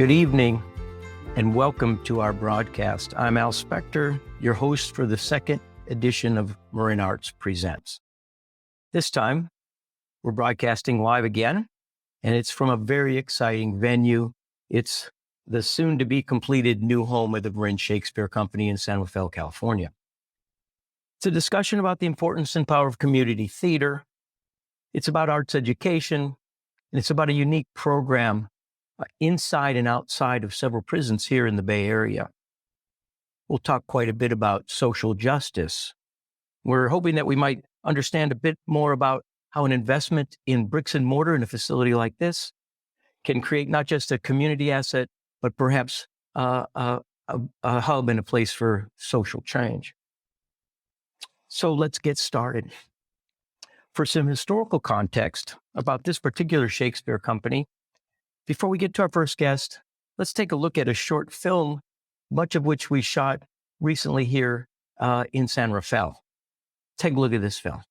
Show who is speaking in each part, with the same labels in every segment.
Speaker 1: Good evening and welcome to our broadcast. I'm Al Spector, your host for the second edition of MarinArts Presents. This time, we're broadcasting live again, and it's from a very exciting venue. It's the soon-to-be completed new home of the Marin Shakespeare Company in San Rafael, California. It's a discussion about the importance and power of community theater. It's about arts education, and it's about a unique program inside and outside of several prisons here in the Bay Area. We'll talk quite a bit about social justice. We're hoping that we might understand a bit more about how an investment in bricks and mortar in a facility like this can create not just a community asset, but perhaps a hub and a place for social change. So let's get started. For some historical context about this particular Shakespeare Company, before we get to our first guest, let's take a look at a short film, much of which we shot recently here in San Rafael. Take a look at this film.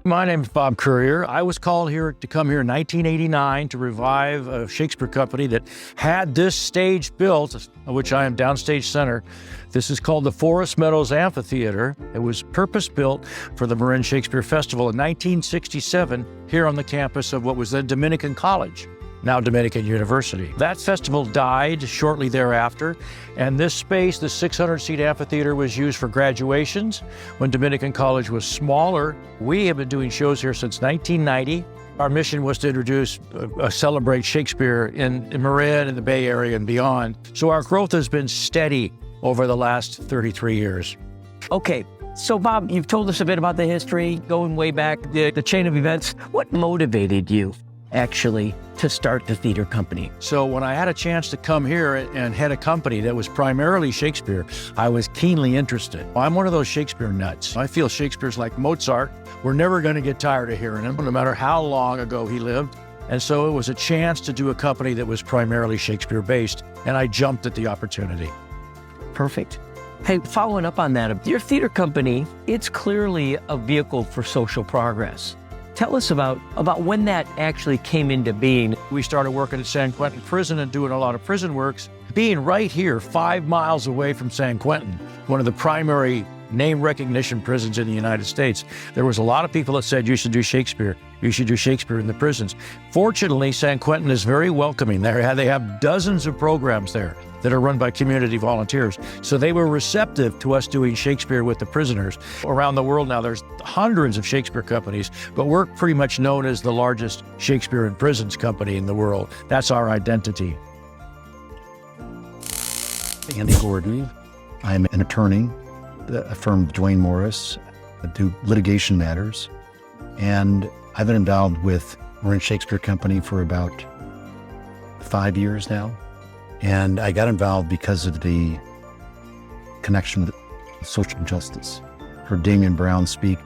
Speaker 2: My name is Bob Currier. I was called here to come here in 1989 to revive a Shakespeare company that had this stage built, of which I am downstage center. This is called the Forest Meadows Amphitheater. It was purpose-built for the Marin Shakespeare Festival in 1967 here on the campus of what was then Dominican College, now Dominican University. That festival died shortly thereafter, and this space, the 600-seat amphitheater, was used for graduations when Dominican College was smaller. We have been doing shows here since 1990. Our mission was to introduce, celebrate Shakespeare in Marin, in the Bay Area and beyond. So our growth has been steady over the last 33 years.
Speaker 1: Okay, so Bob, you've told us a bit about the history, going way back, the chain of events. What motivated you, actually, to start the theater company?
Speaker 2: So when I had a chance to come here and head a company that was primarily Shakespeare, I was keenly interested. I'm one of those Shakespeare nuts. I feel Shakespeare's like Mozart. We're never going to get tired of hearing him, no matter how long ago he lived. And so it was a chance to do a company that was primarily Shakespeare-based, and I jumped at the opportunity.
Speaker 1: Perfect. Hey, following up on that, your theater company, it's clearly a vehicle for social progress. Tell us about when that actually came into being.
Speaker 2: We started working at San Quentin Prison and doing a lot of prison works. Being right here, 5 miles away from San Quentin, one of the primary name recognition prisons in the United States, there was a lot of people that said, you should do Shakespeare. You should do Shakespeare in the prisons. Fortunately, San Quentin is very welcoming. They have dozens of programs there that are run by community volunteers. So they were receptive to us doing Shakespeare with the prisoners. Around the world now, there's hundreds of Shakespeare companies, but we're pretty much known as the largest Shakespeare in prisons company in the world. That's our identity.
Speaker 3: Andy Gordon. I'm an attorney. I firm Dwayne Morris. I do litigation matters. And I've been involved with Marin Shakespeare Company for about 5 years now. And I got involved because of the connection with social justice. Heard Damian Brown speak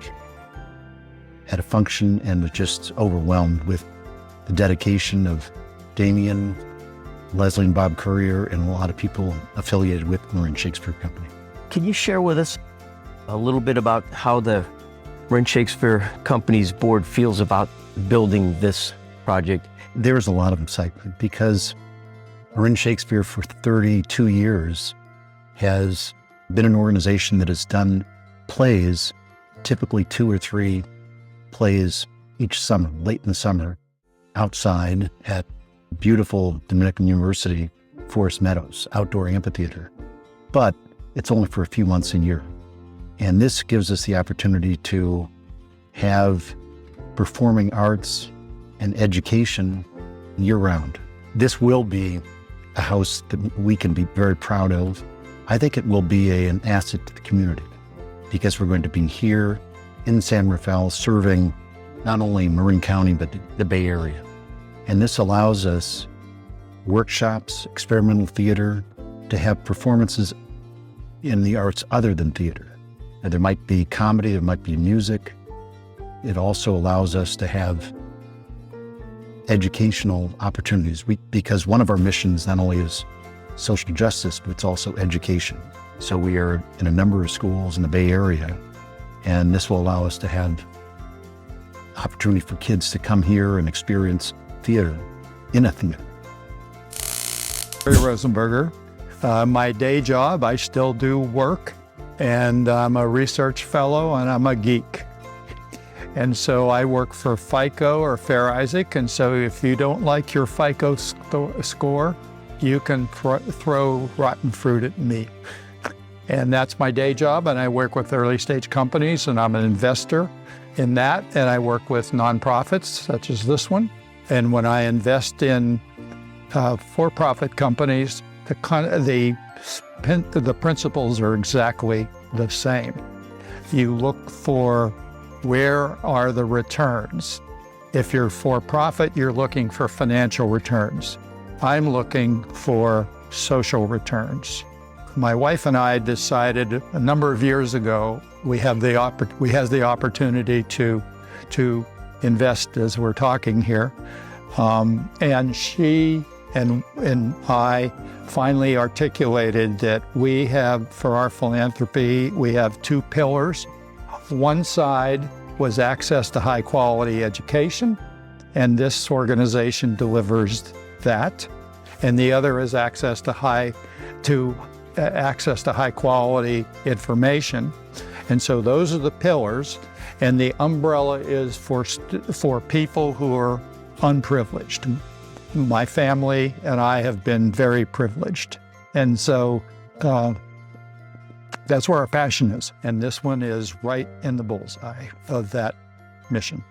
Speaker 3: at a function and was just overwhelmed with the dedication of Damian, Leslie and Bob Currier, and a lot of people affiliated with Marin Shakespeare Company.
Speaker 1: Can you share with us a little bit about how the Marin Shakespeare Company's board feels about building this project?
Speaker 3: There's a lot of excitement because Marin Shakespeare for 32 years has been an organization that has done plays, typically 2 or 3 plays each summer, late in the summer, outside at beautiful Dominican University, Forest Meadows, outdoor amphitheater. But it's only for a few months a year. And this gives us the opportunity to have performing arts and education year-round. This will be a house that we can be very proud of. I think it will be an asset to the community because we're going to be here in San Rafael serving not only Marin County, but the Bay Area. And this allows us workshops, experimental theater, to have performances in the arts other than theater. And there might be comedy, there might be music. It also allows us to have educational opportunities because one of our missions not only is social justice, but it's also education. So we are in a number of schools in the Bay Area, and this will allow us to have opportunity for kids to come here and experience theater in a theater.
Speaker 4: Barry Rosenberger. My day job, I still do work, and I'm a research fellow, and I'm a geek. And so I work for FICO or Fair Isaac, and so if you don't like your FICO score, you can throw rotten fruit at me. And that's my day job, and I work with early stage companies, and I'm an investor in that, and I work with nonprofits such as this one. And when I invest in for-profit companies, the principles are exactly the same. You look for where are the returns. If you're for-profit, you're looking for financial returns. I'm looking for social returns. My wife and I decided a number of years ago we have the opportunity to invest as we're talking here, and she and I finally articulated that we have, for our philanthropy, we have two pillars. One side was access to high quality education, and this organization delivers that. And the other is access to high quality information. And so those are the pillars, and the umbrella is for people who are unprivileged. My family and I have been very privileged. And so that's where our passion is. And this one is right in the bullseye of that mission.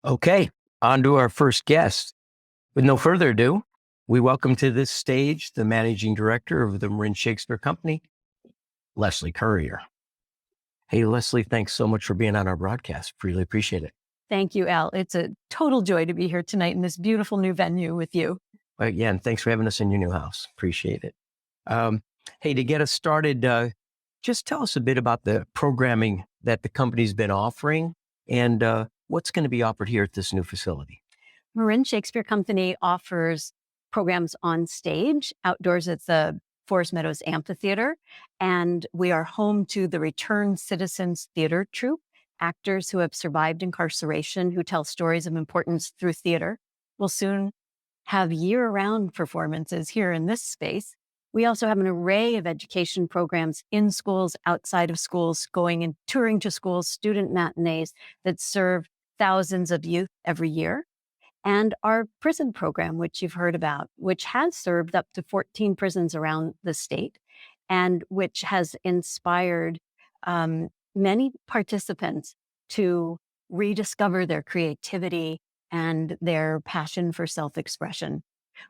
Speaker 1: Okay, on to our first guest. With no further ado, we welcome to this stage the Managing Director of the Marin Shakespeare Company, Leslie Currier. Hey, Leslie, thanks so much for being on our broadcast. Really appreciate it.
Speaker 5: Thank you, Al. It's a total joy to be here tonight in this beautiful new venue with you.
Speaker 1: Yeah, and thanks for having us in your new house. Appreciate it. Hey, to get us started, just tell us a bit about the programming that the company's been offering and what's going to be offered here at this new facility.
Speaker 5: Marin Shakespeare Company offers programs on stage, outdoors at the Forest Meadows Amphitheater, and we are home to the Returned Citizens Theater Troupe, actors who have survived incarceration who tell stories of importance through theater. We'll soon have year-round performances here in this space. We also have an array of education programs in schools, outside of schools, going and touring to schools, student matinees that serve thousands of youth every year. And our prison program, which you've heard about, which has served up to 14 prisons around the state and which has inspired many participants to rediscover their creativity and their passion for self-expression.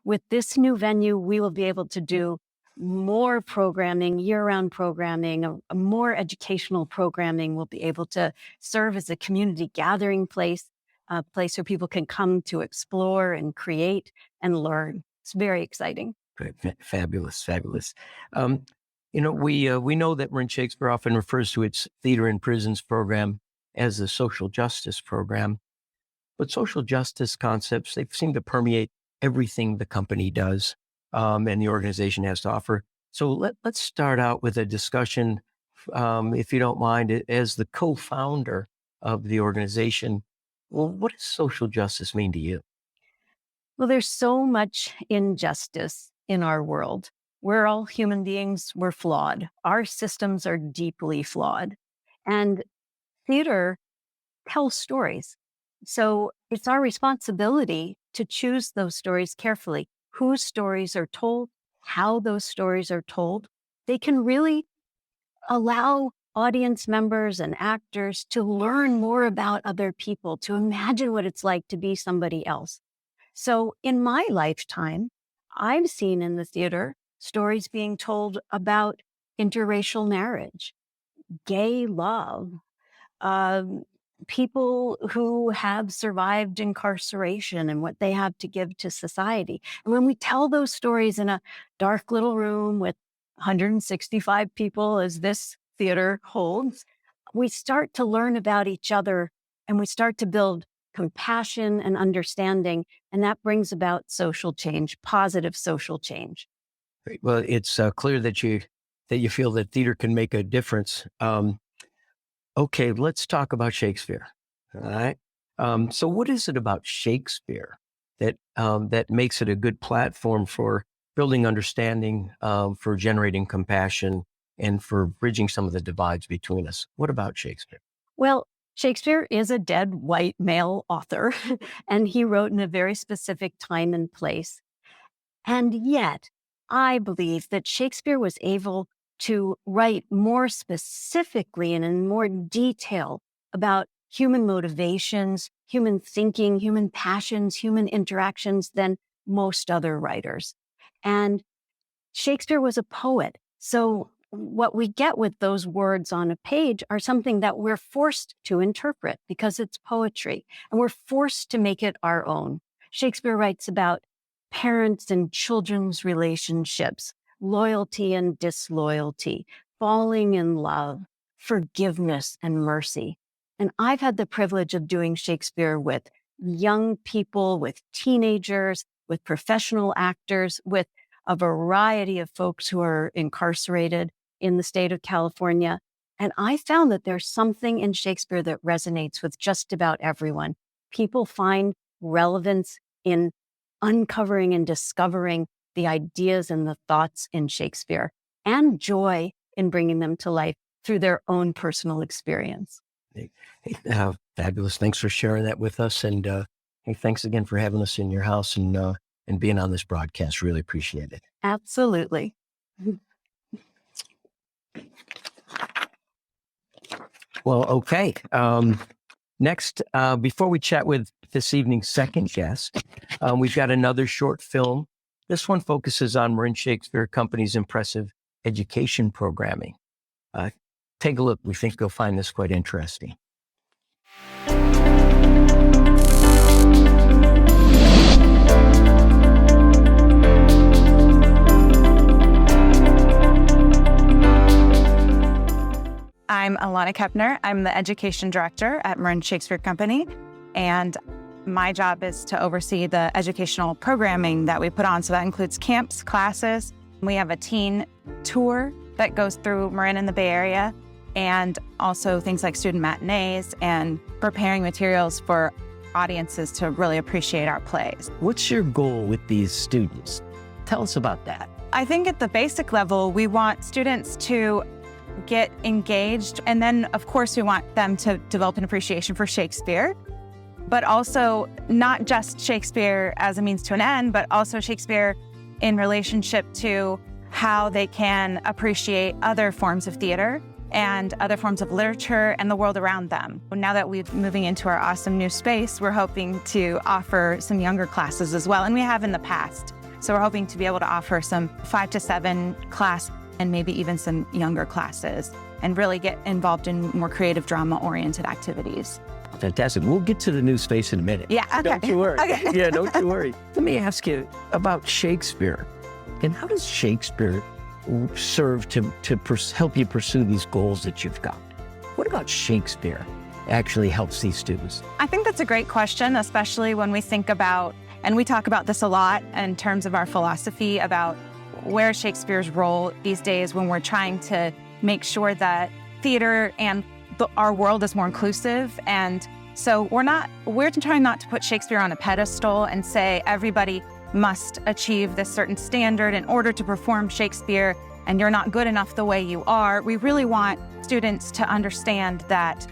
Speaker 5: With this new venue, we will be able to do more programming, year-round programming, a more educational programming. We'll be able to serve as a community gathering place, a place where people can come to explore and create and learn. It's very exciting.
Speaker 1: Fabulous, fabulous. We know that Marin Shakespeare often refers to its Theater in Prisons program as a social justice program, but social justice concepts, they seem to permeate everything the company does and the organization has to offer. So let's start out with a discussion, if you don't mind, as the co-founder of the organization. Well, what does social justice mean to you?
Speaker 5: Well, there's so much injustice in our world. We're all human beings. We're flawed. Our systems are deeply flawed. And theater tells stories. So it's our responsibility to choose those stories carefully. Whose stories are told, how those stories are told. They can really allow audience members and actors to learn more about other people, to imagine what it's like to be somebody else. So in my lifetime, I've seen in the theater stories being told about interracial marriage, gay love, people who have survived incarceration and what they have to give to society. And when we tell those stories in a dark little room with 165 people, as this theater holds, we start to learn about each other and we start to build compassion and understanding. And that brings about social change, positive social change.
Speaker 1: Great. Well, it's clear that you feel that theater can make a difference. Okay, let's talk about Shakespeare. All right. So, what is it about Shakespeare that makes it a good platform for building understanding, for generating compassion, and for bridging some of the divides between us? What about Shakespeare?
Speaker 5: Well, Shakespeare is a dead white male author, and he wrote in a very specific time and place. And yet, I believe that Shakespeare was able to write more specifically and in more detail about human motivations, human thinking, human passions, human interactions than most other writers. And Shakespeare was a poet. So what we get with those words on a page are something that we're forced to interpret because it's poetry, and we're forced to make it our own. Shakespeare writes about parents and children's relationships, loyalty and disloyalty, falling in love, forgiveness and mercy. And I've had the privilege of doing Shakespeare with young people, with teenagers, with professional actors, with a variety of folks who are incarcerated in the state of California. And I found that there's something in Shakespeare that resonates with just about everyone. People find relevance in uncovering and discovering the ideas and the thoughts in Shakespeare, and joy in bringing them to life through their own personal experience.
Speaker 1: Hey, fabulous. Thanks for sharing that with us. And hey, thanks again for having us in your house and being on this broadcast. Really appreciate it.
Speaker 5: Absolutely.
Speaker 1: Well, okay. Next, before we chat with this evening's second guest, we've got another short film. This one focuses on Marin Shakespeare Company's impressive education programming. Take a look. We think you'll find this quite interesting.
Speaker 6: I'm Alana Kepner. I'm the education director at Marin Shakespeare Company, and my job is to oversee the educational programming that we put on. So that includes camps, classes. We have a teen tour that goes through Marin and the Bay Area, and also things like student matinees and preparing materials for audiences to really appreciate our plays.
Speaker 1: What's your goal with these students? Tell us about that.
Speaker 6: I think at the basic level, we want students to get engaged. And then, of course, we want them to develop an appreciation for Shakespeare, but also not just Shakespeare as a means to an end, but also Shakespeare in relationship to how they can appreciate other forms of theater and other forms of literature and the world around them. Now that we're moving into our awesome new space, we're hoping to offer some younger classes as well, and we have in the past. So we're hoping to be able to offer some 5 to 7 class and maybe even some younger classes, and really get involved in more creative drama-oriented activities.
Speaker 1: Fantastic. We'll get to the new space in a minute.
Speaker 6: Yeah, okay.
Speaker 1: Don't you worry.
Speaker 6: Okay.
Speaker 1: Yeah, don't you worry. Let me ask you about Shakespeare. And how does Shakespeare serve to help you pursue these goals that you've got? What about Shakespeare actually helps these students?
Speaker 6: I think that's a great question, especially when we think about, and we talk about this a lot in terms of our philosophy about where's Shakespeare's role these days when we're trying to make sure that theater and our world is more inclusive. And so we're trying not to put Shakespeare on a pedestal and say everybody must achieve this certain standard in order to perform Shakespeare, and you're not good enough the way you are. We really want students to understand that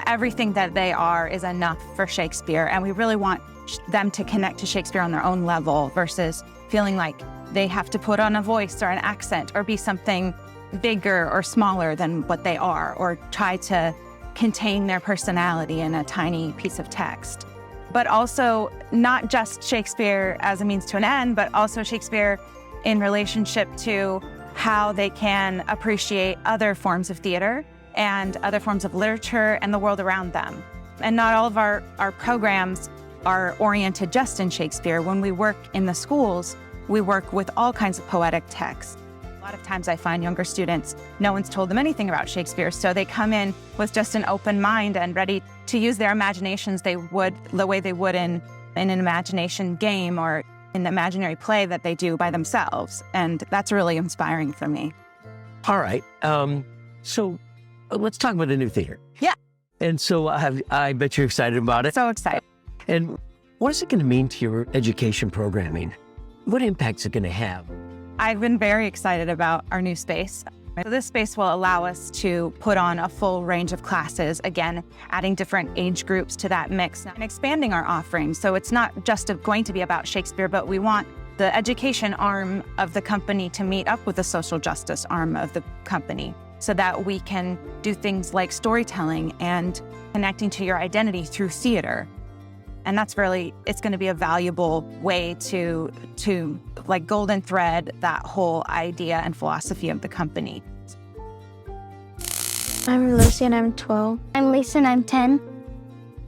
Speaker 6: everything that they are is enough for Shakespeare, and we really want them to connect to Shakespeare on their own level versus feeling like they have to put on a voice or an accent or be something bigger or smaller than what they are, or try to contain their personality in a tiny piece of text. But also not just Shakespeare as a means to an end, but also Shakespeare in relationship to how they can appreciate other forms of theater and other forms of literature and the world around them. And not all of our programs are oriented just in Shakespeare. When we work in the schools, we work with all kinds of poetic texts. A lot of times I find younger students, no one's told them anything about Shakespeare, so they come in with just an open mind and ready to use their imaginations the way they would in an imagination game or in the imaginary play that they do by themselves. And that's really inspiring for me.
Speaker 1: All right. So let's talk about the new theater.
Speaker 6: Yeah.
Speaker 1: And so I bet you're excited about it.
Speaker 6: So excited.
Speaker 1: And what is it going to mean to your education programming? What impact is it going to have?
Speaker 6: I've been very excited about our new space. So this space will allow us to put on a full range of classes, again, adding different age groups to that mix and expanding our offerings. So it's not just going to be about Shakespeare, but we want the education arm of the company to meet up with the social justice arm of the company so that we can do things like storytelling and connecting to your identity through theater. And that's really, it's going to be a valuable way to like golden thread that whole idea and philosophy of the company.
Speaker 7: I'm Lucy and I'm 12.
Speaker 8: I'm Lisa and I'm 10.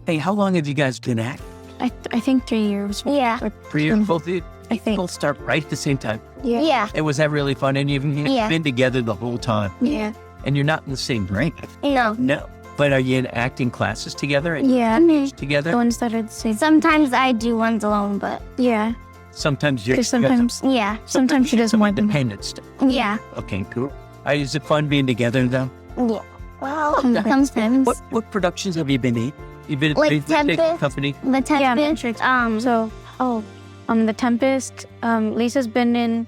Speaker 1: Hey, how long have you guys been at?
Speaker 7: I think 3 years.
Speaker 8: Yeah.
Speaker 7: Or
Speaker 1: 3 years? Both of you?
Speaker 7: I think.
Speaker 1: Both start right at the same time.
Speaker 7: Yeah.
Speaker 8: Yeah.
Speaker 1: And was that really fun? And you've
Speaker 8: Yeah.
Speaker 1: been together the whole time.
Speaker 7: Yeah.
Speaker 1: And you're not in the same rank.
Speaker 8: No.
Speaker 1: No. But are you in acting classes together? And
Speaker 7: Yeah.
Speaker 1: together?
Speaker 7: The ones that are the same.
Speaker 8: Sometimes I do ones alone, but
Speaker 7: Yeah.
Speaker 1: Sometimes you're
Speaker 7: Because sometimes,
Speaker 8: yeah.
Speaker 7: sometimes she does more than me.
Speaker 1: independent stuff.
Speaker 8: Yeah.
Speaker 1: Okay, cool. Is it fun being together though?
Speaker 8: Yeah. Well,
Speaker 7: Sometimes.
Speaker 8: sometimes.
Speaker 1: What productions have you been in? You've been
Speaker 8: Like
Speaker 1: at the
Speaker 8: Tempest.
Speaker 1: company?
Speaker 8: The Tempest.
Speaker 7: So, The Tempest. Lisa's been in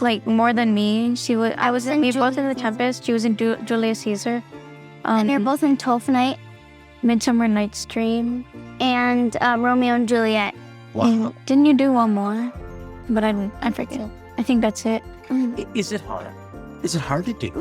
Speaker 7: like more than me. I was in. We both in The Tempest. She was in Julius Caesar.
Speaker 8: And they're both in 12th Night
Speaker 7: Midsummer Night's Dream.
Speaker 8: and Romeo and Juliet.
Speaker 1: Wow.
Speaker 7: And didn't you do one more? But I forget. I think that's it.
Speaker 1: Is it hard? Is it hard to do?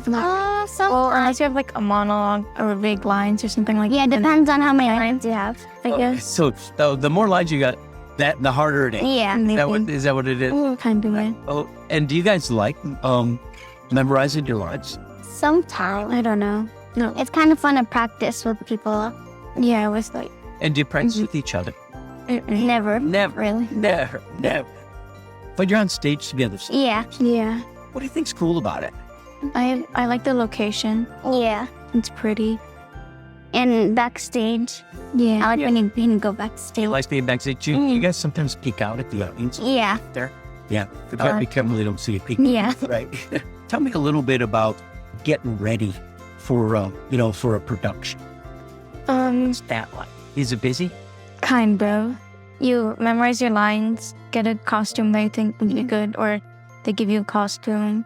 Speaker 8: So
Speaker 7: Well, unless you have like a monologue or big lines or something like
Speaker 8: yeah,
Speaker 7: that.
Speaker 8: depends on how many lines you have.
Speaker 7: I guess.
Speaker 1: So the more lines you got, the harder it is.
Speaker 8: Yeah.
Speaker 1: Is that what it is?
Speaker 7: Kind of way.
Speaker 1: Oh, and do you guys like memorizing your lines?
Speaker 8: Sometimes.
Speaker 7: I don't know. No.
Speaker 8: It's kind of fun to practice with people.
Speaker 7: Yeah, it was like
Speaker 1: And do you practice with each other?
Speaker 8: Never.
Speaker 1: Never.
Speaker 7: really.
Speaker 1: Never. But you're on stage together. So
Speaker 8: Yeah.
Speaker 7: Yeah.
Speaker 1: what do you think's cool about it?
Speaker 7: I like the location.
Speaker 8: Yeah.
Speaker 7: It's pretty.
Speaker 8: And backstage.
Speaker 7: Yeah.
Speaker 8: I like when you can go
Speaker 1: Do
Speaker 8: backstage.
Speaker 1: you like being backstage? You guys sometimes peek out at the audience
Speaker 8: Yeah.
Speaker 1: there? Yeah. Be careful they don't see you peek.
Speaker 8: Yeah.
Speaker 1: Right. Tell me a little bit about getting ready for a production. What's that like? Is it busy?
Speaker 7: Kind of. You memorize your lines, get a costume that you think would be good, or they give you a costume.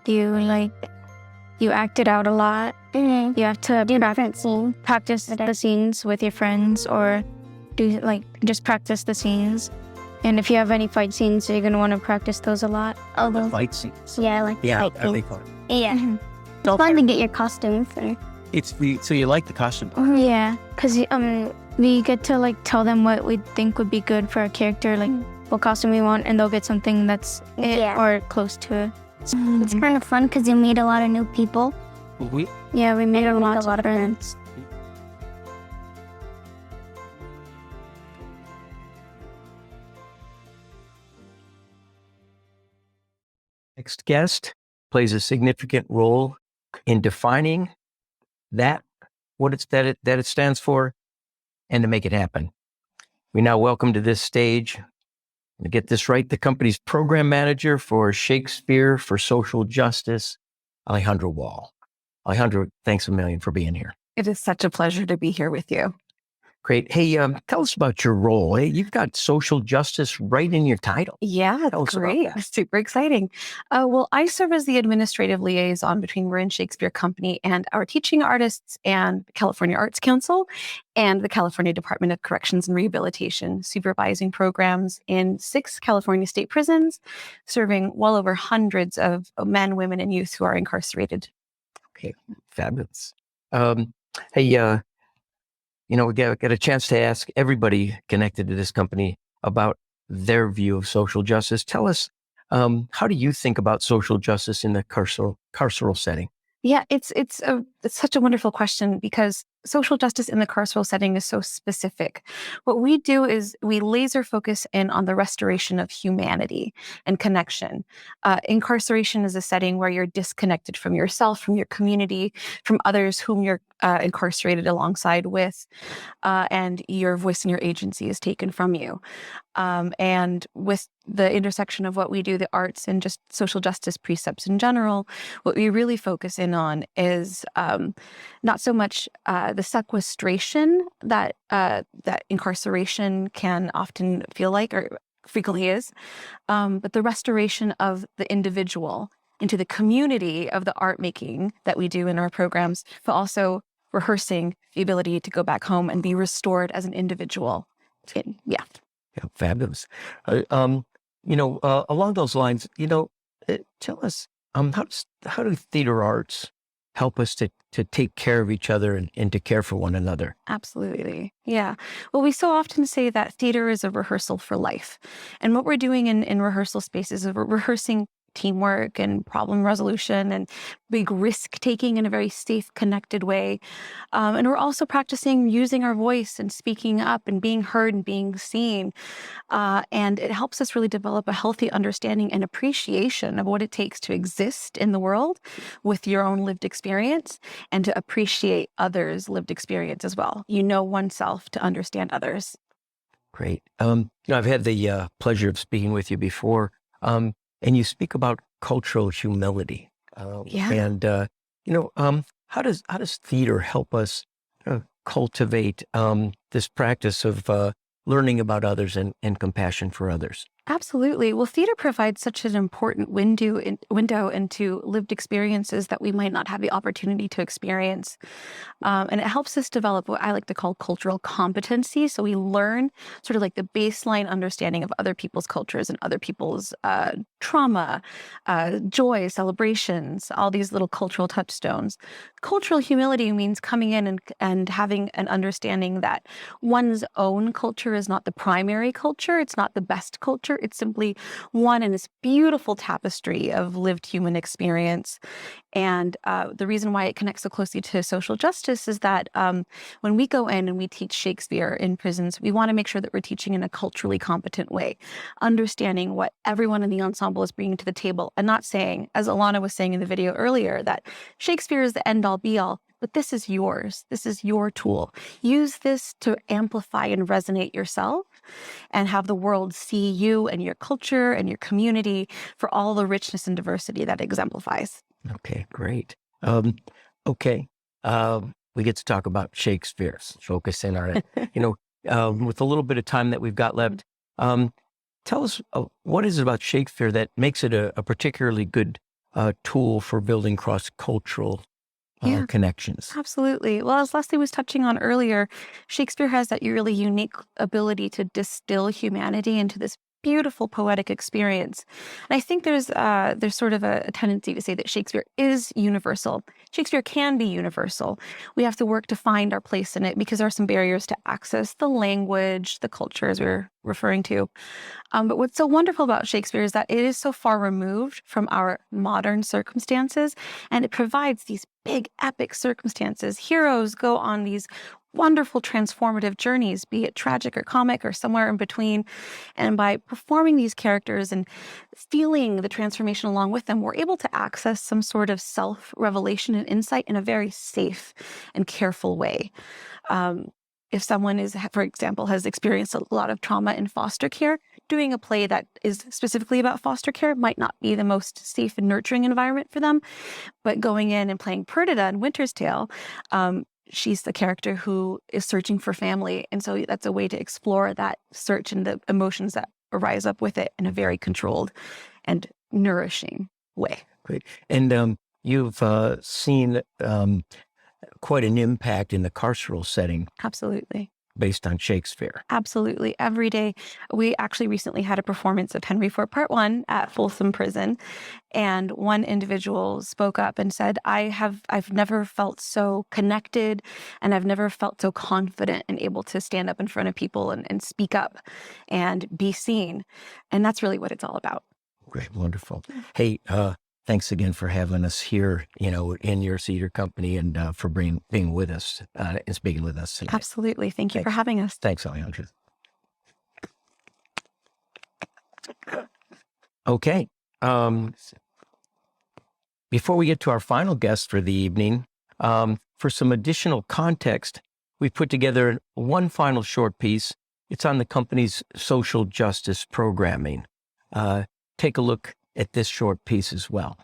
Speaker 7: You act it out a lot.
Speaker 8: Mm-hmm.
Speaker 7: You have to
Speaker 8: Do different scenes.
Speaker 7: practice the scenes with your friends, or just practice the scenes. And if you have any fight scenes, you're gonna want to practice those a lot.
Speaker 8: Although,
Speaker 1: Fight scenes.
Speaker 8: yeah, I like
Speaker 1: Yeah,
Speaker 8: fight
Speaker 1: are they
Speaker 8: scenes.
Speaker 1: fun?
Speaker 8: Yeah. It's fun to get your costume for.
Speaker 1: So you like the costume?
Speaker 7: Yeah, because we get to like tell them what we think would be good for a character, like what costume we want, and they'll get something that's it
Speaker 8: Yeah.
Speaker 7: or close to it.
Speaker 8: It's kind of fun because you meet a lot of new people.
Speaker 7: Yeah, we made a
Speaker 8: Make
Speaker 7: lot of friends.
Speaker 1: Next guest plays a significant role in defining that it stands for, and to make it happen. We now welcome to this stage, to get this right, the company's program manager for Shakespeare for Social Justice, Alejandro Wall. Alejandro, thanks a million for being here.
Speaker 9: It is such a pleasure to be here with you.
Speaker 1: Great. Hey, tell us about your role. Hey, you've got social justice right in your title.
Speaker 9: Yeah,
Speaker 1: Tell us about
Speaker 9: great.
Speaker 1: that.
Speaker 9: Super exciting. Well, I serve as the administrative liaison between Marin Shakespeare Company and our teaching artists and the California Arts Council and the California Department of Corrections and Rehabilitation, supervising programs in 6 California state prisons, serving well over hundreds of men, women, and youth who are incarcerated.
Speaker 1: Okay, fabulous. Hey, we get a chance to ask everybody connected to this company about their view of social justice. Tell us, how do you think about social justice in the carceral setting?
Speaker 9: Yeah, it's such a wonderful question because social justice in the carceral setting is so specific. What we do is we laser focus in on the restoration of humanity and connection. Incarceration is a setting where you're disconnected from yourself, from your community, from others whom you're incarcerated alongside with, and your voice and your agency is taken from you. And with the intersection of what we do, the arts and just social justice precepts in general, what we really focus in on is not so much the sequestration that incarceration can often feel like or frequently is, but the restoration of the individual into the community of the art making that we do in our programs, but also rehearsing the ability to go back home and be restored as an individual. Yeah.
Speaker 1: Yeah, fabulous. Along those lines, tell us, how do theater arts help us to take care of each other and to care for one another?
Speaker 9: Absolutely. Yeah. Well, we so often say that theater is a rehearsal for life. And what we're doing in rehearsal spaces is we're rehearsing teamwork and problem resolution and big risk taking in a very safe, connected way. And we're also practicing using our voice and speaking up and being heard and being seen. And it helps us really develop a healthy understanding and appreciation of what it takes to exist in the world with your own lived experience and to appreciate others' lived experience as well. You know oneself to understand others.
Speaker 1: Great. I've had the pleasure of speaking with you before, and you speak about cultural humility.
Speaker 9: Yeah.
Speaker 1: And how does theater help us cultivate this practice of learning about others and compassion for others?
Speaker 9: Absolutely. Well, theater provides such an important window into lived experiences that we might not have the opportunity to experience. And it helps us develop what I like to call cultural competency. So we learn sort of like the baseline understanding of other people's cultures and other people's trauma, joy, celebrations, all these little cultural touchstones. Cultural humility means coming in and having an understanding that one's own culture is not the primary culture. It's not the best culture. It's simply one in this beautiful tapestry of lived human experience. And the reason why it connects so closely to social justice is that when we go in and we teach Shakespeare in prisons, we want to make sure that we're teaching in a culturally competent way, understanding what everyone in the ensemble is bringing to the table and not saying, as Alana was saying in the video earlier, that Shakespeare is the end-all be-all. But this is yours. This is your tool. Use this to amplify and resonate yourself and have the world see you and your culture and your community for all the richness and diversity that exemplifies.
Speaker 1: Okay, great. Okay. We get to talk about Shakespeare, focus in on it. With a little bit of time that we've got left, tell us what is it about Shakespeare that makes it a particularly good tool for building cross-cultural connections?
Speaker 9: Absolutely. Well, as Leslie was touching on earlier, Shakespeare has that really unique ability to distill humanity into this beautiful poetic experience. And I think there's sort of a tendency to say that Shakespeare is universal. Shakespeare can be universal. We have to work to find our place in it because there are some barriers to access the language, the culture, as we're referring to. But what's so wonderful about Shakespeare is that it is so far removed from our modern circumstances, and it provides these big epic circumstances. Heroes go on these wonderful transformative journeys, be it tragic or comic or somewhere in between. And by performing these characters and feeling the transformation along with them, we're able to access some sort of self-revelation and insight in a very safe and careful way. If someone for example, has experienced a lot of trauma in foster care, doing a play that is specifically about foster care might not be the most safe and nurturing environment for them. But going in and playing Perdita in Winter's Tale, she's the character who is searching for family. And so that's a way to explore that search and the emotions that arise up with it in a very controlled and nourishing way.
Speaker 1: Great. And you've seen quite an impact in the carceral setting.
Speaker 9: Absolutely.
Speaker 1: Based on Shakespeare.
Speaker 9: Absolutely. Every day. We actually recently had a performance of Henry IV Part 1 at Folsom Prison. And one individual spoke up and said, I've never felt so connected and I've never felt so confident and able to stand up in front of people and speak up and be seen. And that's really what it's all about.
Speaker 1: Great. Wonderful. Hey, thanks again for having us here, in your theater company and for being with us and speaking with us tonight.
Speaker 9: Absolutely. Thank you for
Speaker 1: Thanks.
Speaker 9: having us.
Speaker 1: Thanks, Alejandra. Okay. Before we get to our final guest for the evening, for some additional context, we put together one final short piece. It's on the company's social justice programming. Take a look at this short piece as well.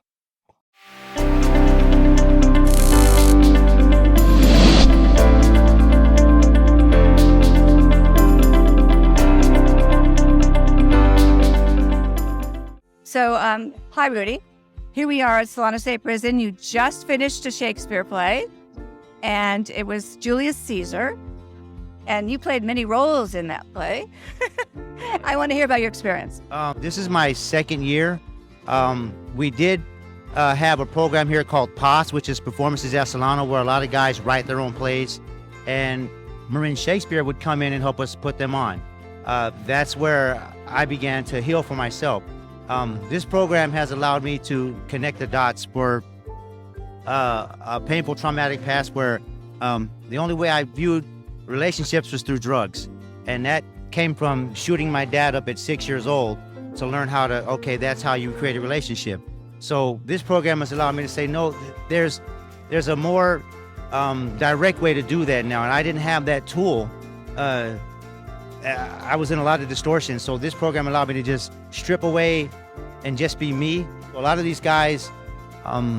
Speaker 10: So, hi, Rudy. Here we are at Solano State Prison. You just finished a Shakespeare play, and it was Julius Caesar, and you played many roles in that play. I want to hear about your experience.
Speaker 11: This is my second year. We did have a program here called POS, which is Performances at Solano, where a lot of guys write their own plays, and Marin Shakespeare would come in and help us put them on. That's where I began to heal for myself. This program has allowed me to connect the dots for a painful, traumatic past where the only way I viewed relationships was through drugs. And that came from shooting my dad up at 6 years old to learn how to, okay, that's how you create a relationship. So this program has allowed me to say, no, there's a more direct way to do that now. And I didn't have that tool. I was in a lot of distortion. So this program allowed me to just strip away and just be me. A lot of these guys are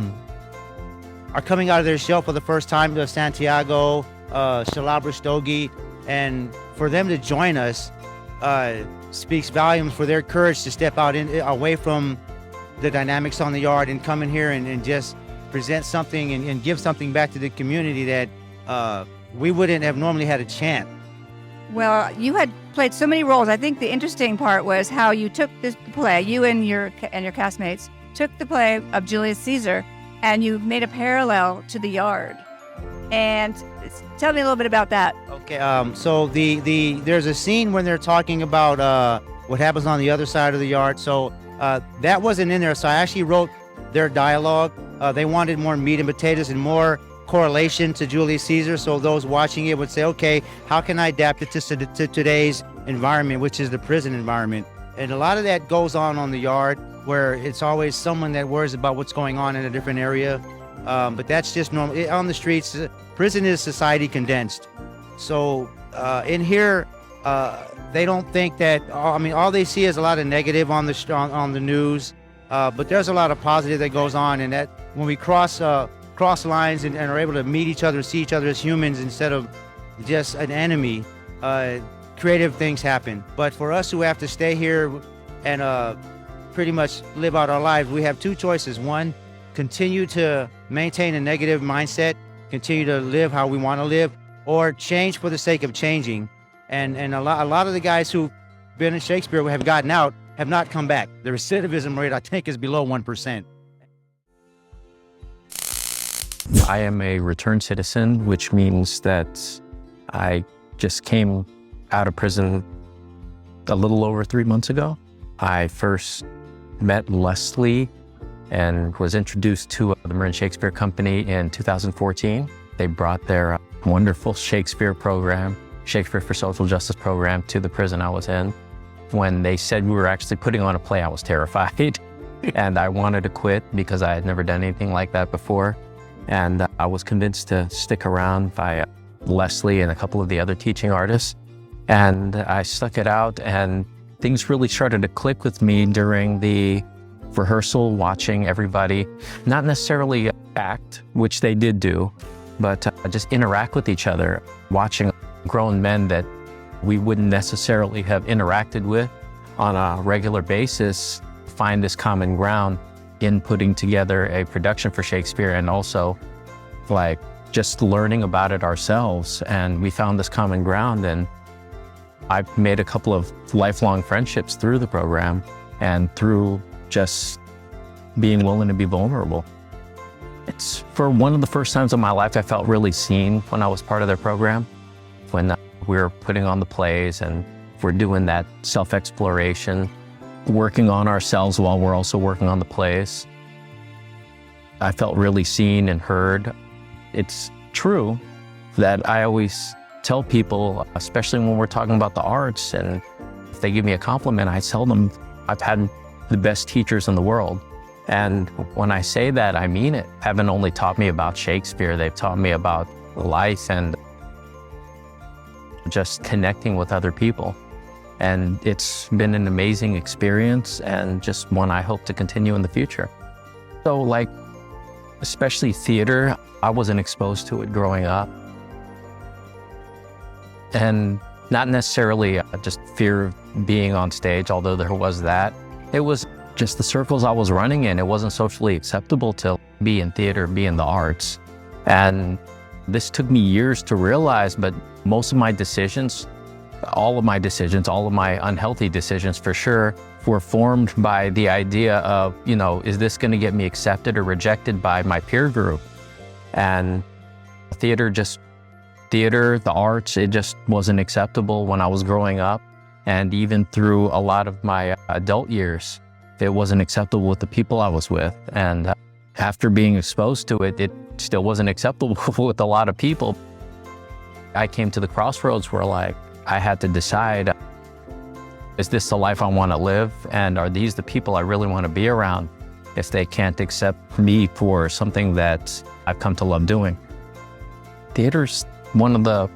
Speaker 11: coming out of their shell for the first time to Santiago, Shalabra Stogie, and for them to join us speaks volumes for their courage to step out away from the dynamics on the yard and come in here and just present something and give something back to the community that we wouldn't have normally had a chance.
Speaker 10: Well, you had played so many roles. I think the interesting part was how you took this play, you and your castmates took the play of Julius Caesar, and you made a parallel to the yard. And tell me a little bit about that.
Speaker 11: Okay, so there's a scene when they're talking about what happens on the other side of the yard. So that wasn't in there. So I actually wrote their dialogue. They wanted more meat and potatoes and more correlation to Julius Caesar, so those watching it would say, okay, how can I adapt it to today's environment, which is the prison environment? And a lot of that goes on the yard, where it's always someone that worries about what's going on in a different area, but that's just normal. On the streets, prison is society condensed. So in here, they don't think that, all they see is a lot of negative on the news, but there's a lot of positive that goes on, and that when we cross lines and are able to meet each other, see each other as humans instead of just an enemy, creative things happen. But for us who have to stay here and pretty much live out our lives, we have two choices. One, continue to maintain a negative mindset, continue to live how we want to live, or change for the sake of changing. And a lot of the guys who've been in Shakespeare who have gotten out have not come back. The recidivism rate, I think, is below 1%.
Speaker 12: I am a returned citizen, which means that I just came out of prison a little over 3 months ago. I first met Leslie and was introduced to the Marin Shakespeare Company in 2014. They brought their wonderful Shakespeare program, Shakespeare for Social Justice program, to the prison I was in. When they said we were actually putting on a play, I was terrified. And I wanted to quit because I had never done anything like that before. And I was convinced to stick around by Leslie and a couple of the other teaching artists. And I stuck it out, and things really started to click with me during the rehearsal, watching everybody, not necessarily act, which they did do, but just interact with each other, watching grown men that we wouldn't necessarily have interacted with on a regular basis find this common ground in putting together a production for Shakespeare, and also like just learning about it ourselves. And we found this common ground, and I've made a couple of lifelong friendships through the program and through just being willing to be vulnerable. It's for one of the first times in my life I felt really seen when I was part of their program, when we were putting on the plays and we're doing that self-exploration, working on ourselves while we're also working on the plays. I felt really seen and heard. It's true that I always tell people, especially when we're talking about the arts, and if they give me a compliment, I tell them I've had the best teachers in the world. And when I say that, I mean it. Haven't only taught me about Shakespeare, they've taught me about life and just connecting with other people. And it's been an amazing experience, and just one I hope to continue in the future. So like, especially theater, I wasn't exposed to it growing up. And not necessarily just fear of being on stage, although there was that. It was just the circles I was running in. It wasn't socially acceptable to be in theater, be in the arts. And this took me years to realize, but most of my decisions, all of my unhealthy decisions for sure, were formed by the idea of, is this going to get me accepted or rejected by my peer group? And theater, the arts, it just wasn't acceptable when I was growing up. And even through a lot of my adult years, it wasn't acceptable with the people I was with. And after being exposed to it, it still wasn't acceptable with a lot of people. I came to the crossroads where I had to decide, is this the life I want to live? And are these the people I really want to be around if they can't accept me for something that I've come to love doing? Theater's one of the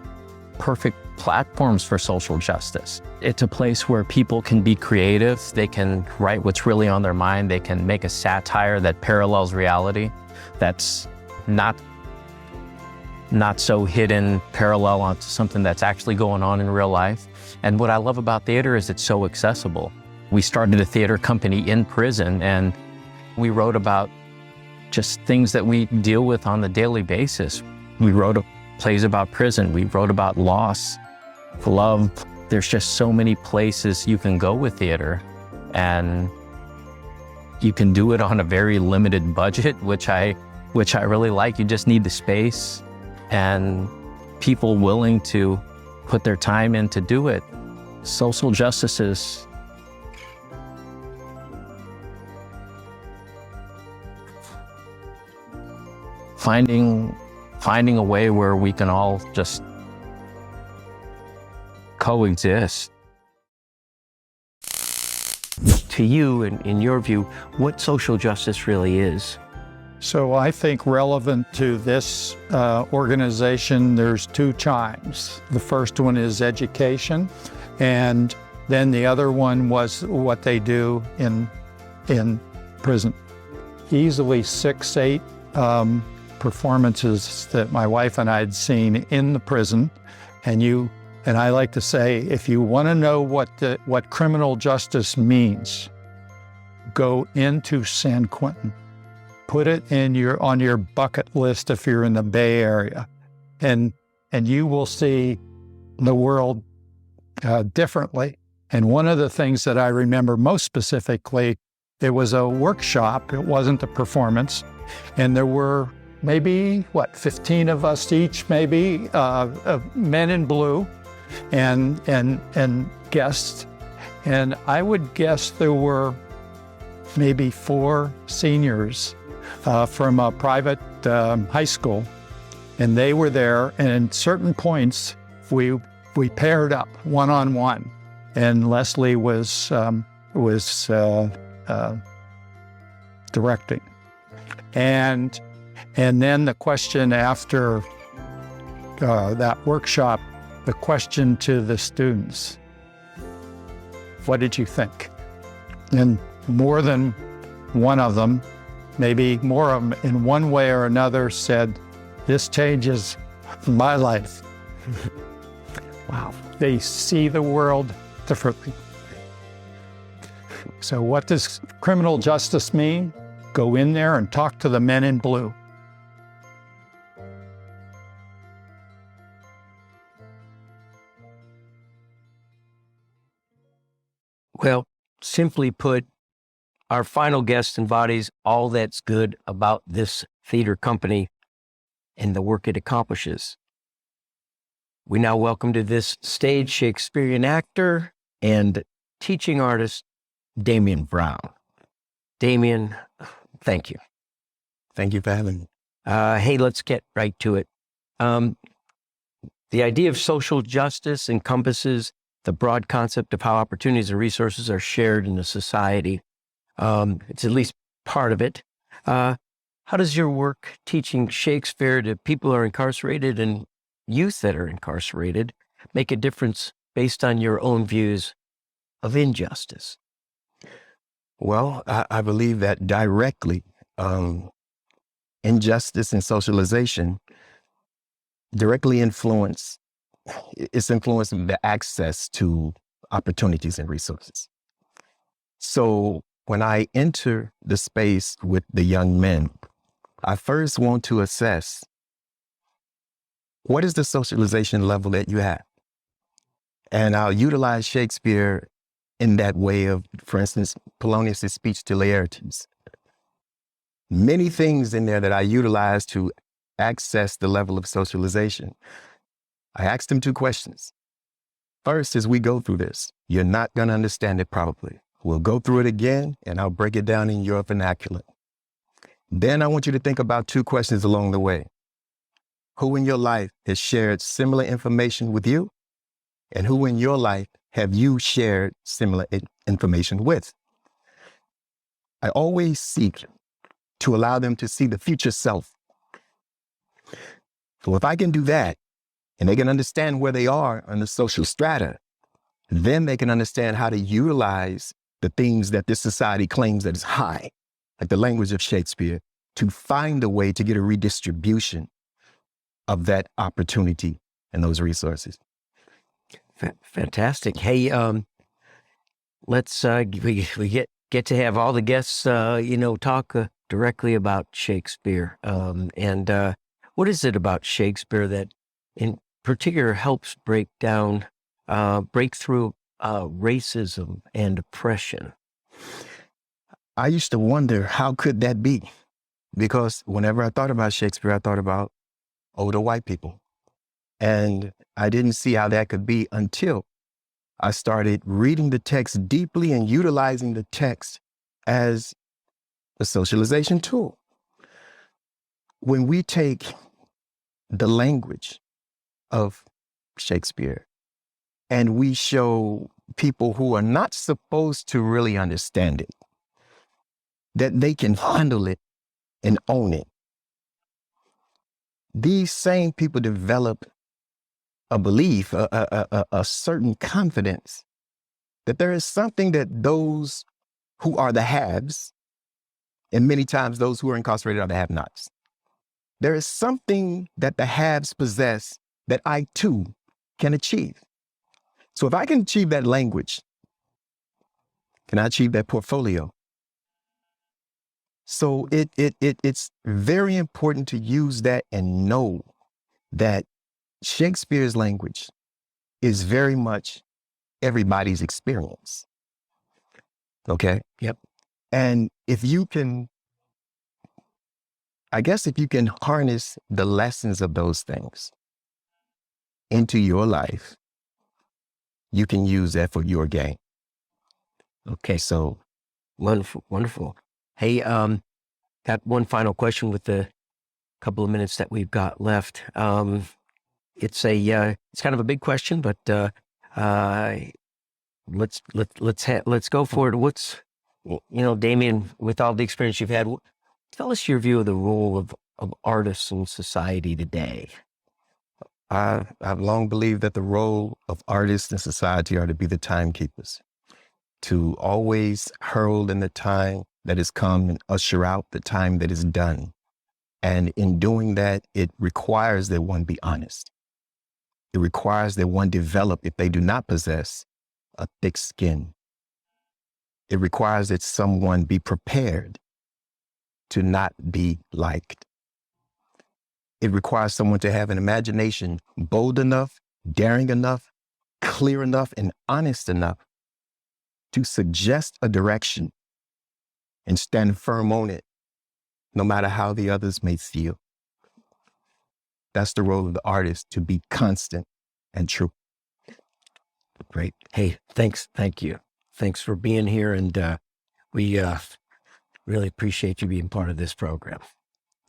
Speaker 12: perfect platforms for social justice. It's a place where people can be creative, they can write what's really on their mind, they can make a satire that parallels reality, that's not so hidden, parallel onto something that's actually going on in real life. And what I love about theater is it's so accessible. We started a theater company in prison, and we wrote about just things that we deal with on the daily basis. We wrote plays about prison, we wrote about loss, love. There's just so many places you can go with theater, and you can do it on a very limited budget, which I really like. You just need the space and people willing to put their time in to do it. Social justice is finding a way where we can all just coexist.
Speaker 1: To you, in your view, what social justice really is?
Speaker 4: So I think relevant to this organization, there's two chimes. The first one is education, and then the other one was what they do in prison. Easily 6-8 performances that my wife and I had seen in the prison, and I like to say, if you want to know what criminal justice means, go into San Quentin. Put it on your bucket list if you're in the Bay Area, and you will see the world differently. And one of the things that I remember most specifically, it was a workshop. It wasn't a performance, and there were maybe 15 of us each, maybe men in blue, and guests. And I would guess there were maybe 4 seniors from a private high school, and they were there. And at certain points, we paired up one-on-one, and Leslie was directing. And then the question after that workshop, the question to the students, what did you think? And more than one of them, maybe more of them, in one way or another said, this changes my life. Wow. They see the world differently. So what does criminal justice mean? Go in there and talk to the men in blue.
Speaker 1: Well, simply put, our final guest embodies all that's good about this theater company and the work it accomplishes. We now welcome to this stage Shakespearean actor and teaching artist, Damian Brown. Damian, thank you.
Speaker 13: Thank you for having me.
Speaker 1: Hey, let's get right to it. The idea of social justice encompasses the broad concept of how opportunities and resources are shared in a society. It's at least part of it. How does your work teaching Shakespeare to people who are incarcerated and youth that are incarcerated make a difference based on your own views of injustice?
Speaker 13: Well, I believe that directly injustice and socialization directly influence the access to opportunities and resources. So when I enter the space with the young men, I first want to assess what is the socialization level that you have? And I'll utilize Shakespeare in that way of, for instance, Polonius' speech to Laertes. Many things in there that I utilize to access the level of socialization. I asked him 2 questions. First, as we go through this, you're not going to understand it probably. We'll go through it again, and I'll break it down in your vernacular. Then I want you to think about 2 questions along the way. Who in your life has shared similar information with you? And who in your life have you shared similar information with? I always seek to allow them to see the future self. So if I can do that, and they can understand where they are on the social strata, then they can understand how to utilize the things that this society claims that is high, like the language of Shakespeare, to find a way to get a redistribution of that opportunity and those resources.
Speaker 1: Fantastic. Hey, let's we get to have all the guests, talk directly about Shakespeare. And what is it about Shakespeare that, in particular, helps break through racism and oppression?
Speaker 13: I used to wonder, how could that be? Because whenever I thought about Shakespeare, I thought about older white people. And I didn't see how that could be until I started reading the text deeply and utilizing the text as a socialization tool. When we take the language of Shakespeare and we show people who are not supposed to really understand it, that they can handle it and own it, these same people develop a belief, a certain confidence that there is something that those who are the haves, and many times those who are incarcerated are the have-nots. There is something that the haves possess that I too can achieve. So if I can achieve that language, can I achieve that portfolio? So it's very important to use that and know that Shakespeare's language is very much everybody's experience. Okay?
Speaker 1: Yep.
Speaker 13: And if you can harness the lessons of those things into your life, you can use that for your gain.
Speaker 1: Okay. So wonderful, wonderful. Hey, got one final question with the couple of minutes that we've got left. It's kind of a big question, but let's go for it. What's, Damien, with all the experience you've had, tell us your view of the role of artists in society today.
Speaker 13: I've long believed that the role of artists in society are to be the timekeepers, to always herald in the time that has come and usher out the time that is done. And in doing that, it requires that one be honest. It requires that one develop, if they do not possess, a thick skin. It requires that someone be prepared to not be liked. It requires someone to have an imagination bold enough, daring enough, clear enough, and honest enough to suggest a direction and stand firm on it, no matter how the others may feel. That's the role of the artist, to be constant and true.
Speaker 1: Great. Hey, thanks. Thank you. Thanks for being here. And we really appreciate you being part of this program.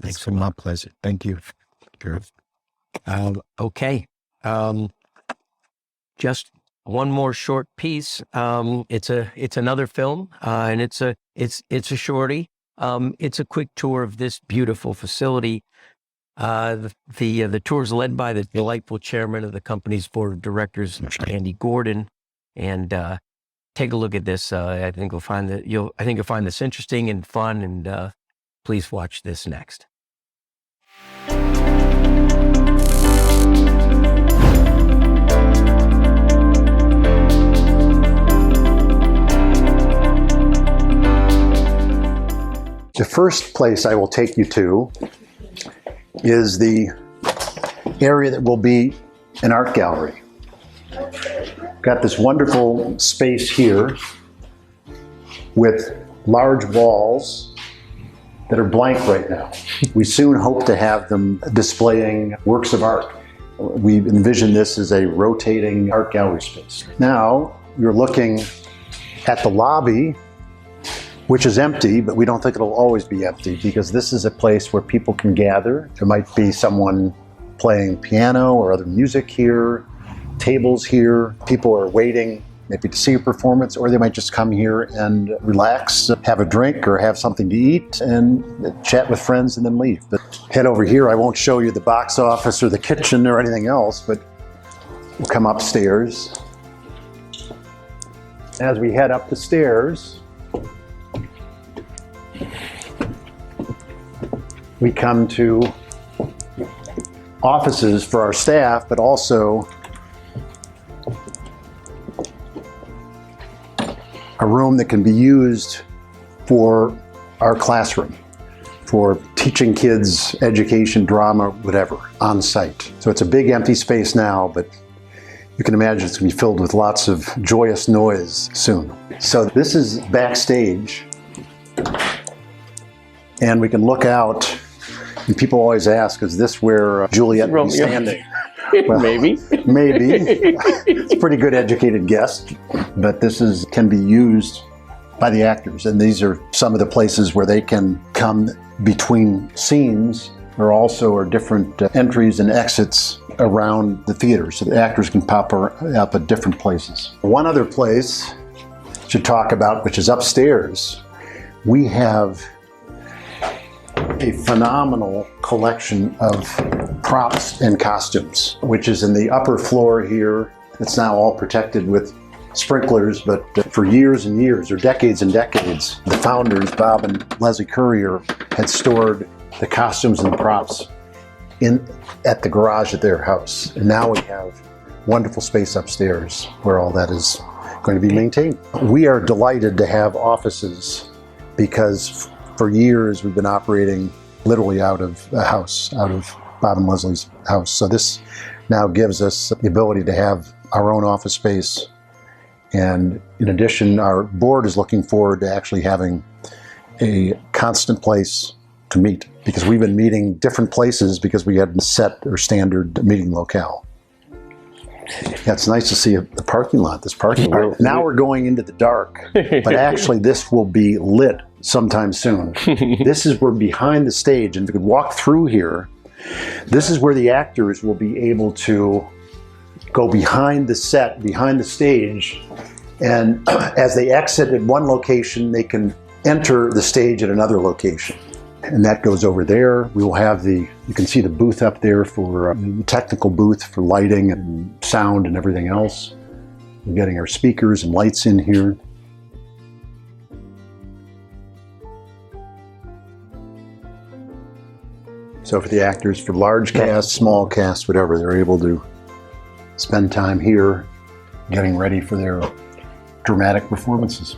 Speaker 3: It's been my pleasure. Thank you. Sure.
Speaker 1: Okay. Just one more short piece. It's another film, and it's a shorty. It's a quick tour of this beautiful facility. The tour is led by the delightful chairman of the company's board of directors, Andy Gordon, and take a look at this. I think you'll find this interesting and fun. And please watch this next.
Speaker 3: The first place I will take you to is the area that will be an art gallery. Got this wonderful space here with large walls that are blank right now. We soon hope to have them displaying works of art. We envision this as a rotating art gallery space. Now you're looking at the lobby, which is empty, but we don't think it'll always be empty because this is a place where people can gather. There might be someone playing piano or other music here, tables here. People are waiting maybe to see a performance, or they might just come here and relax, have a drink or have something to eat and chat with friends and then leave. But head over here. I won't show you the box office or the kitchen or anything else, but we'll come upstairs. As we head up the stairs, we come to offices for our staff, but also a room that can be used for our classroom, for teaching kids education, drama, whatever, on site. So it's a big empty space now, but you can imagine it's going to be filled with lots of joyous noise soon. So this is backstage, and we can look out. And people always ask, is this where Juliet will be standing? Well, maybe. It's a pretty good educated guess, but this can be used by the actors. And these are some of the places where they can come between scenes. There also are different entries and exits around the theater, so the actors can pop up at different places. One other place to talk about, which is upstairs, we have a phenomenal collection of props and costumes, which is in the upper floor here. It's now all protected with sprinklers, but for years and years, or decades and decades, the founders, Bob and Leslie Currier, had stored the costumes and the props at the garage at their house. And now we have wonderful space upstairs where all that is going to be maintained. We are delighted to have offices because for years, we've been operating literally out of a house, out of Bob and Leslie's house. So this now gives us the ability to have our own office space. And in addition, our board is looking forward to actually having a constant place to meet, because we've been meeting different places because we had set or standard meeting locale. Yeah, it's nice to see the parking lot, this parking lot. Now we're going into the dark, but actually this will be lit sometime soon. This is where behind the stage, and if you could walk through here, this is where the actors will be able to go behind the set, behind the stage, and as they exit at one location, they can enter the stage at another location. And that goes over there. We will have you can see the booth up there for the technical booth for lighting and sound and everything else. We're getting our speakers and lights in here. So for the actors, for large cast, small cast, whatever, they're able to spend time here getting ready for their dramatic performances.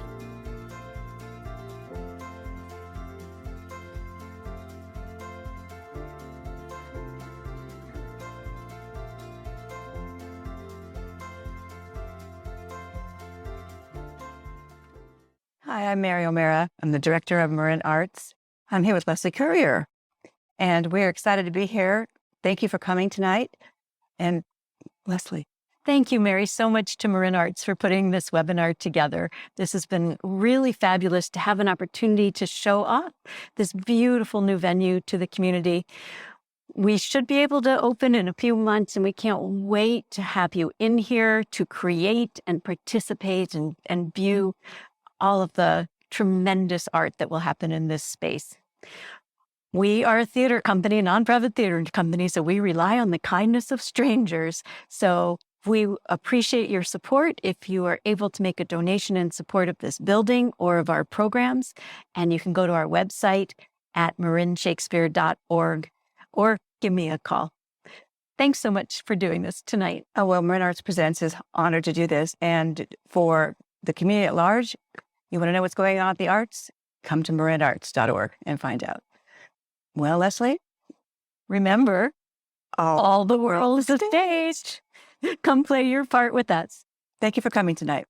Speaker 10: Hi, I'm Mary O'Mara. I'm the director of MarinArts. I'm here with Leslie Currier, and we're excited to be here. Thank you for coming tonight. And Leslie,
Speaker 5: Thank you, Mary, so much to MarinArts for putting this webinar together. This has been really fabulous to have an opportunity to show off this beautiful new venue to the community. We should be able to open in a few months, and we can't wait to have you in here to create and participate and view all of the tremendous art that will happen in this space. We are a theater company, a nonprofit theater company, so we rely on the kindness of strangers. So we appreciate your support if you are able to make a donation in support of this building or of our programs. And you can go to our website at marinshakespeare.org or give me a call. Thanks so much for doing this tonight.
Speaker 10: Oh, well, MarinArts Presents is honored to do this. And for the community at large, you want to know what's going on at the arts? Come to marinarts.org and find out. Well, Leslie, remember,
Speaker 5: all the world is a stage. Come play your part with us.
Speaker 10: Thank you for coming tonight.